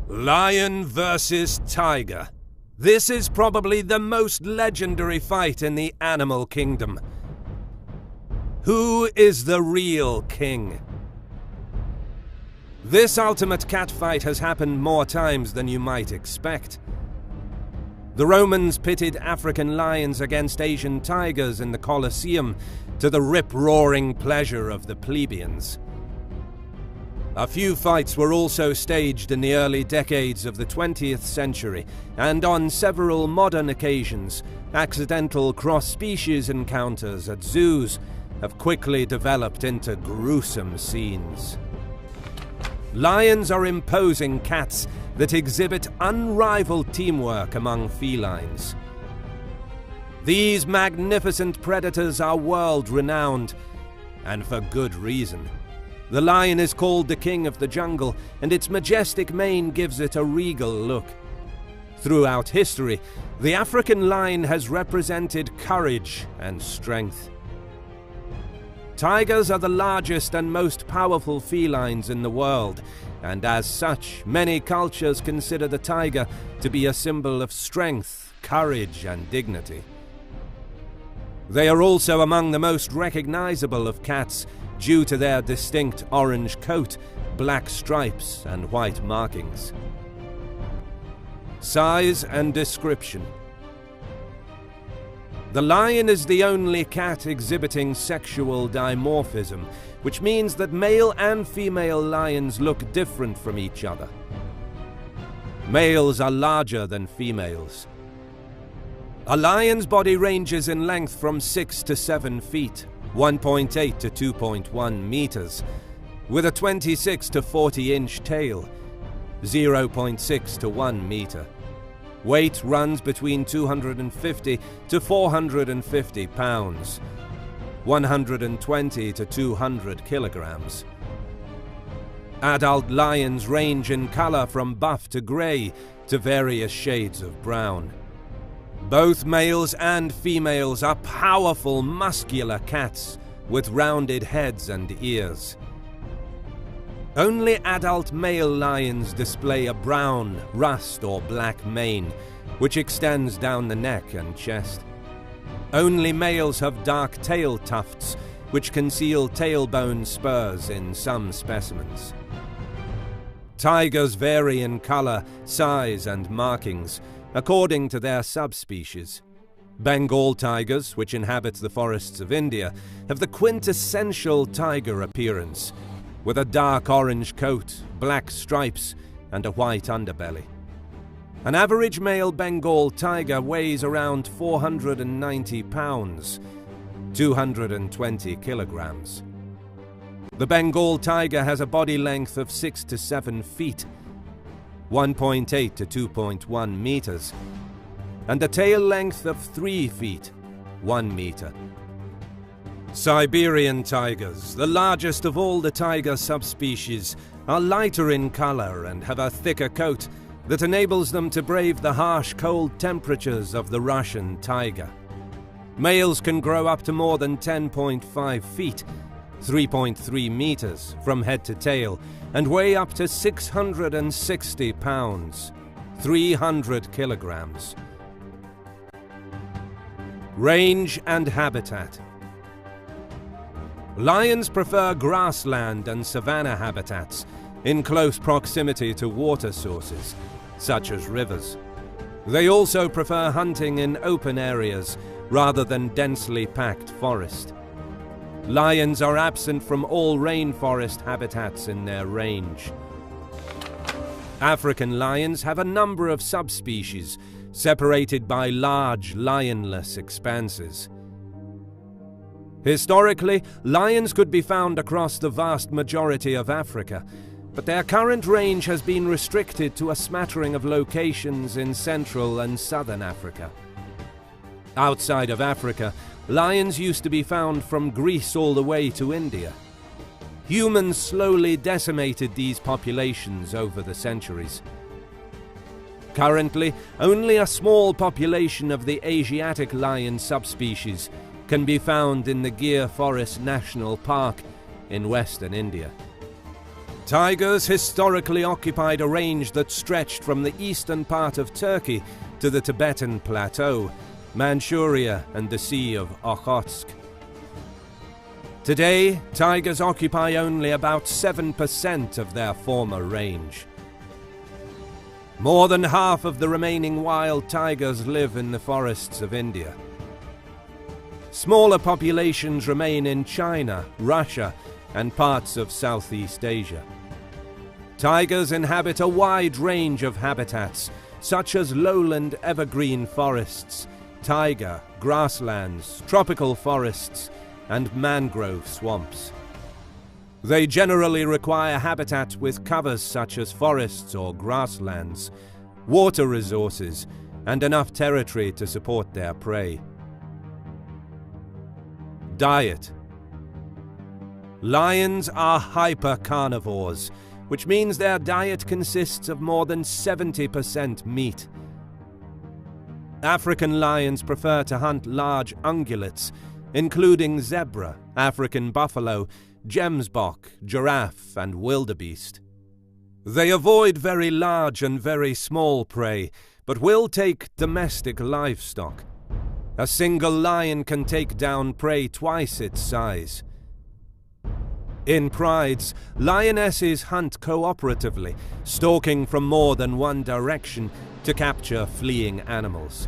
Lion versus tiger. This is probably the most legendary fight in the animal kingdom. Who is the real king? This ultimate cat fight has happened more times than you might expect. The Romans pitted African lions against Asian tigers in the Colosseum to the rip-roaring pleasure of the plebeians. A few fights were also staged in the early decades of the 20th century, and on several modern occasions, accidental cross-species encounters at zoos have quickly developed into gruesome scenes. Lions are imposing cats that exhibit unrivaled teamwork among felines. These magnificent predators are world-renowned, and for good reason. The lion is called the king of the jungle, and its majestic mane gives it a regal look. Throughout history, the African lion has represented courage and strength. Tigers are the largest and most powerful felines in the world, and as such, many cultures consider the tiger to be a symbol of strength, courage, and dignity. They are also among the most recognizable of cats due to their distinct orange coat, black stripes, and white markings. Size and description. The lion is the only cat exhibiting sexual dimorphism, which means that male and female lions look different from each other. Males are larger than females. A lion's body ranges in length from 6 to 7 feet, 1.8 to 2.1 meters, with a 26 to 40-inch tail, 0.6 to 1 meter. Weight runs between 250 to 450 pounds, 120 to 200 kilograms. Adult lions range in color from buff to gray to various shades of brown. Both males and females are powerful, muscular cats with rounded heads and ears. Only adult male lions display a brown, rust or black mane, which extends down the neck and chest. Only males have dark tail tufts, which conceal tailbone spurs in some specimens. Tigers vary in color, size, and markings, according to their subspecies. Bengal tigers, which inhabit the forests of India, have the quintessential tiger appearance, with a dark orange coat, black stripes, and a white underbelly. An average male Bengal tiger weighs around 490 pounds, 220 kilograms. The Bengal tiger has a body length of 6 to 7 feet, 1.8 to 2.1 meters, and a tail length of 3 feet, 1 meter. Siberian tigers, the largest of all the tiger subspecies, are lighter in color and have a thicker coat that enables them to brave the harsh cold temperatures of the Russian taiga. Males can grow up to more than 10.5 feet, 3.3 meters, from head to tail, and weigh up to 660 pounds, 300 kilograms. Range and habitat. Lions prefer grassland and savanna habitats in close proximity to water sources, such as rivers. They also prefer hunting in open areas rather than densely packed forest. Lions are absent from all rainforest habitats in their range. African lions have a number of subspecies, separated by large lionless expanses. Historically, lions could be found across the vast majority of Africa, but their current range has been restricted to a smattering of locations in Central and Southern Africa. Outside of Africa, lions used to be found from Greece all the way to India. Humans slowly decimated these populations over the centuries. Currently, only a small population of the Asiatic lion subspecies can be found in the Gir Forest National Park in western India. Tigers historically occupied a range that stretched from the eastern part of Turkey to the Tibetan Plateau, Manchuria and the Sea of Okhotsk. Today, tigers occupy only about 7% of their former range. More than half of the remaining wild tigers live in the forests of India. Smaller populations remain in China, Russia, and parts of Southeast Asia. Tigers inhabit a wide range of habitats, such as lowland evergreen forests, taiga, grasslands, tropical forests, and mangrove swamps. They generally require habitat with covers such as forests or grasslands, water resources, and enough territory to support their prey. Diet. Lions are hypercarnivores, which means their diet consists of more than 70% meat. African lions prefer to hunt large ungulates, including zebra, African buffalo, gemsbok, giraffe, and wildebeest. They avoid very large and very small prey, but will take domestic livestock. A single lion can take down prey twice its size. In prides, lionesses hunt cooperatively, stalking from more than one direction to capture fleeing animals.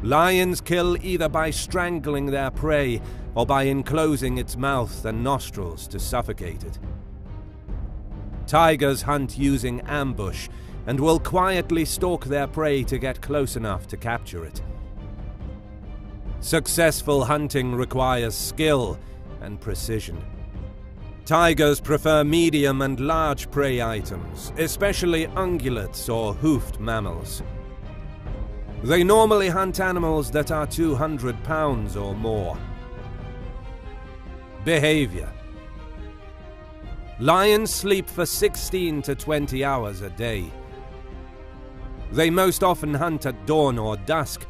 Lions kill either by strangling their prey or by enclosing its mouth and nostrils to suffocate it. Tigers hunt using ambush and will quietly stalk their prey to get close enough to capture it. Successful hunting requires skill and precision. Tigers prefer medium and large prey items, especially ungulates or hoofed mammals. They normally hunt animals that are 200 pounds or more. Behavior. Lions sleep for 16 to 20 hours a day. They most often hunt at dawn or dusk,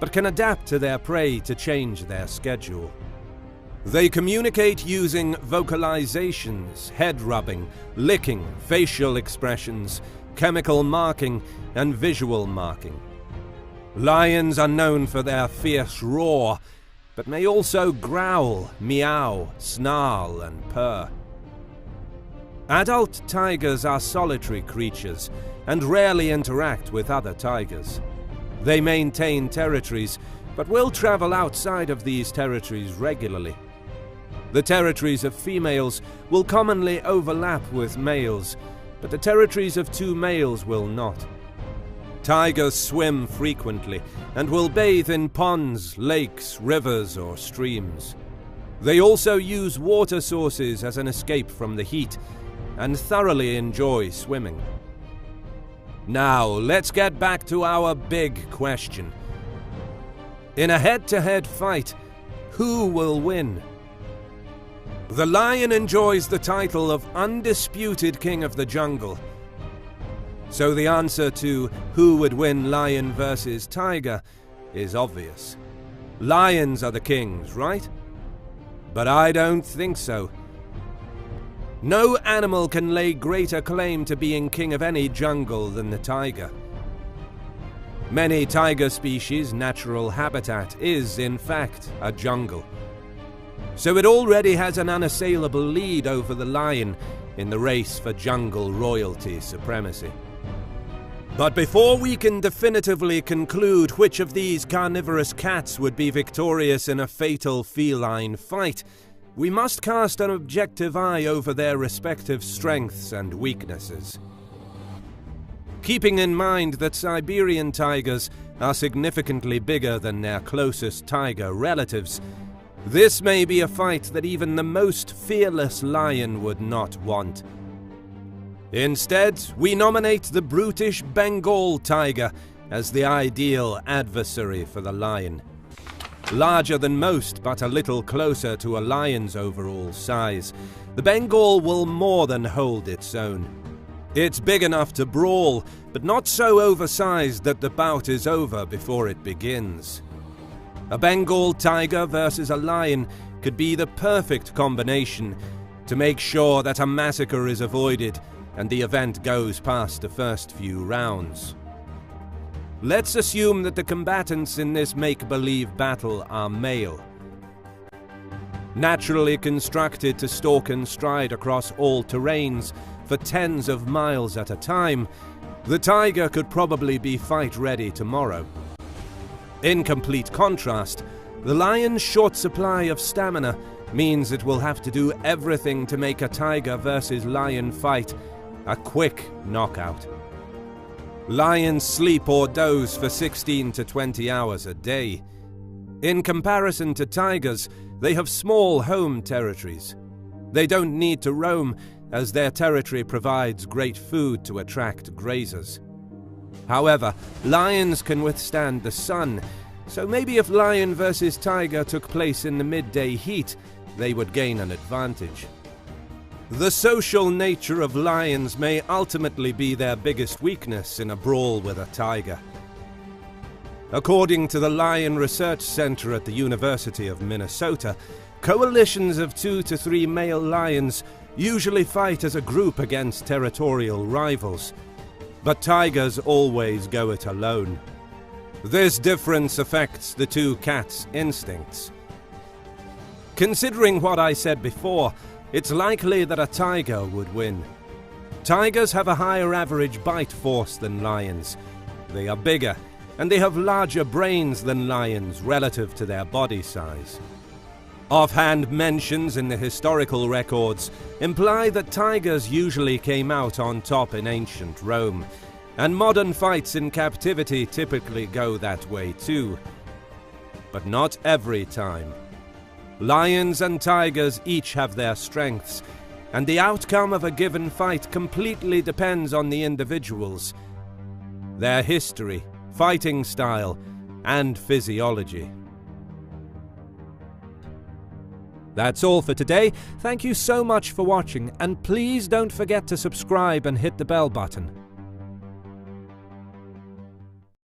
but can adapt to their prey to change their schedule. They communicate using vocalizations, head rubbing, licking, facial expressions, chemical marking, and visual marking. Lions are known for their fierce roar, but may also growl, meow, snarl, and purr. Adult tigers are solitary creatures and rarely interact with other tigers. They maintain territories, but will travel outside of these territories regularly. The territories of females will commonly overlap with males, but the territories of two males will not. Tigers swim frequently and will bathe in ponds, lakes, rivers, or streams. They also use water sources as an escape from the heat and thoroughly enjoy swimming. Now, let's get back to our big question. In a head-to-head fight, who will win? The lion enjoys the title of undisputed king of the jungle. So the answer to who would win lion versus tiger is obvious. Lions are the kings, right? But I don't think so. No animal can lay greater claim to being king of any jungle than the tiger. Many tiger species' natural habitat is, in fact, a jungle. So it already has an unassailable lead over the lion in the race for jungle royalty supremacy. But before we can definitively conclude which of these carnivorous cats would be victorious in a fatal feline fight, we must cast an objective eye over their respective strengths and weaknesses. Keeping in mind that Siberian tigers are significantly bigger than their closest tiger relatives, this may be a fight that even the most fearless lion would not want. Instead, we nominate the brutish Bengal tiger as the ideal adversary for the lion. Larger than most, but a little closer to a lion's overall size, the Bengal will more than hold its own. It's big enough to brawl, but not so oversized that the bout is over before it begins. A Bengal tiger versus a lion could be the perfect combination, to make sure that a massacre is avoided and the event goes past the first few rounds. Let's assume that the combatants in this make-believe battle are male. Naturally constructed to stalk and stride across all terrains for tens of miles at a time, the tiger could probably be fight-ready tomorrow. In complete contrast, the lion's short supply of stamina means it will have to do everything to make a tiger versus lion fight a quick knockout. Lions sleep or doze for 16 to 20 hours a day. In comparison to tigers, they have small home territories. They don't need to roam, as their territory provides great food to attract grazers. However, lions can withstand the sun, so maybe if lion versus tiger took place in the midday heat, they would gain an advantage. The social nature of lions may ultimately be their biggest weakness in a brawl with a tiger. According to the Lion Research Center at the University of Minnesota, coalitions of 2 to 3 male lions usually fight as a group against territorial rivals, but tigers always go it alone. This difference affects the two cats' instincts. Considering what I said before, it's likely that a tiger would win. Tigers have a higher average bite force than lions. They are bigger, and they have larger brains than lions relative to their body size. Offhand mentions in the historical records imply that tigers usually came out on top in ancient Rome, and modern fights in captivity typically go that way too. But not every time. Lions and tigers each have their strengths, and the outcome of a given fight completely depends on the individuals, their history, fighting style, and physiology. That's all for today. Thank you so much for watching, and please don't forget to subscribe and hit the bell button.